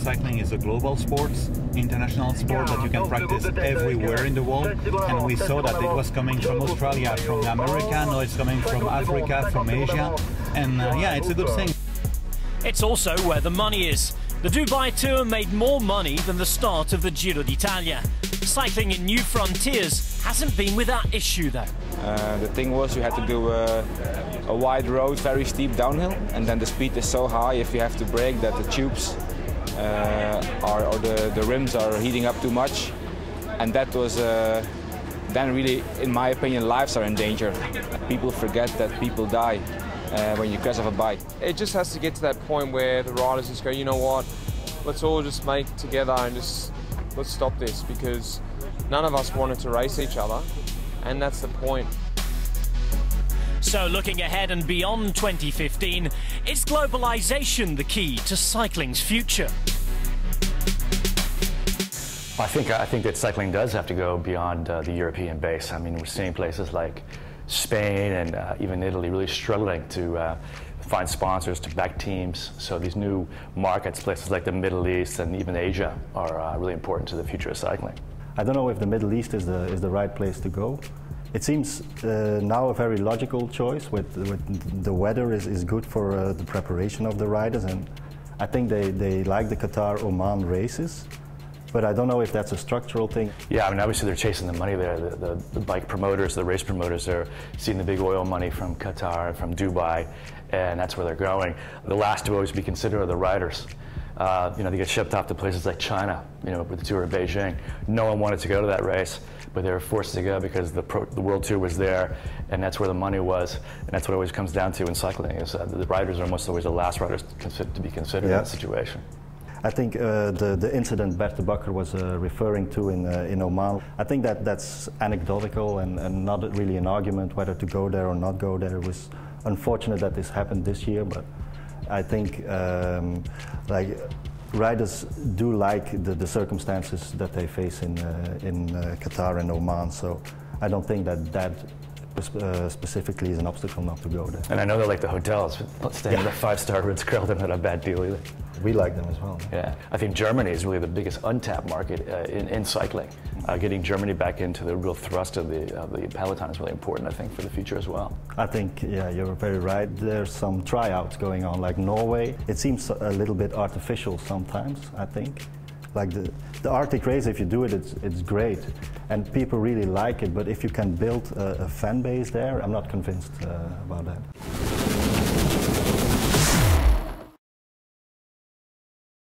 cycling is a global sport, international sport that you can practice everywhere in the world. And we saw that it was coming from Australia, from America, now it's coming from Africa, from Asia. And yeah, it's a good thing. It's also where the money is. The Dubai Tour made more money than the start of the Giro d'Italia. Cycling in new frontiers hasn't been without issue though. The thing was you had to do a wide road, very steep downhill, and then the speed is so high if you have to brake that the tubes or the rims are heating up too much, and that was then really, in my opinion, lives are in danger. People forget that people die when you crash off a bike. It just has to get to that point where the riders just go, you know what, let's all just make together and just let's stop this, because none of us wanted to race each other, and that's the point. So looking ahead and beyond 2015, is globalization the key to cycling's future? I think that cycling does have to go beyond the European base. I mean, we're seeing places like Spain and even Italy really struggling to find sponsors to back teams. So these new markets, places like the Middle East and even Asia, are really important to the future of cycling. I don't know if the Middle East is the right place to go. It seems now a very logical choice. With the weather is good for the preparation of the riders, and I think they like the Qatar-Oman races. But I don't know if that's a structural thing. Yeah, I mean, obviously they're chasing the money there. The bike promoters, the race promoters are seeing the big oil money from Qatar, from Dubai, and that's where they're going. The last to always be considered are the riders. You know, they get shipped off to places like China, you know, with the Tour of Beijing. No one wanted to go to that race, but they were forced to go because the World Tour was there, and that's where the money was, and that's what it always comes down to in cycling, is the riders are almost always the last riders to be considered in that situation. I think the incident Bert de Bakker was referring to in Oman, I think that's anecdotal and not really an argument whether to go there or not go there. It was unfortunate that this happened this year, but I think like riders do like the circumstances that they face in Qatar and Oman, so I don't think that specifically is an obstacle not to go there. And I know they like the hotels. Staying at a 5-star Ritz-Carlton, not a bad deal either. We like them as well. Yeah, I think Germany is really the biggest untapped market in cycling. Getting Germany back into the real thrust of the peloton is really important, I think, for the future as well. I think, yeah, you're very right. There's some tryouts going on, like Norway. It seems a little bit artificial sometimes, I think. Like the Arctic race, if you do it, it's great, and people really like it. But if you can build a fan base there, I'm not convinced about that.